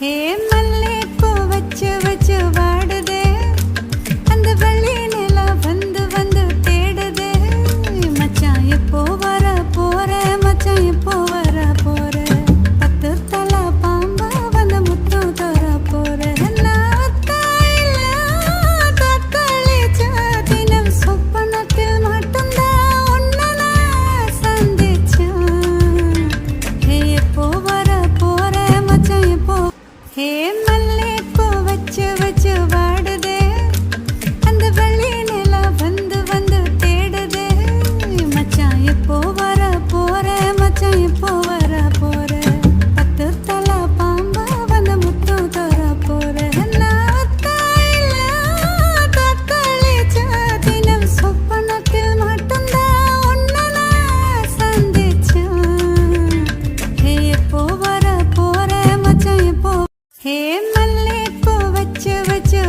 ஹே மல்லே பூ வச்சு வச்சு வாடுதே அந்த வள்ளி நிலா வந்து வந்து தேடுதே மச்சான் எப்போ வர போற மச்சான் எப்போ வர போற பத்து தலை பாம்பா வந்து முத்தம் தர போற சொப்பனத்தில் மட்டும்தான் உன்னை நான் சந்திச்சேன் ஹே எப்போ வர போற மச்சான் எப்போ ஹே மல்லே பூ வச்சு வச்சு வாடுதே அந்த வள்ளி நிலா வந்து வந்து தேடுதே மச்சான் எப்போ வர போற மச்சான் எப்போ வர போற பத்து தலை பாம்பா வந்து முத்தம் தர போற சொப்பனத்தில் மட்டும்தான் உன்னை நான் சந்திச்சேன் ஹே எப்போ வர போற மச்சான் எப்போ ஹே மல்லே பூ வச்சு வச்சு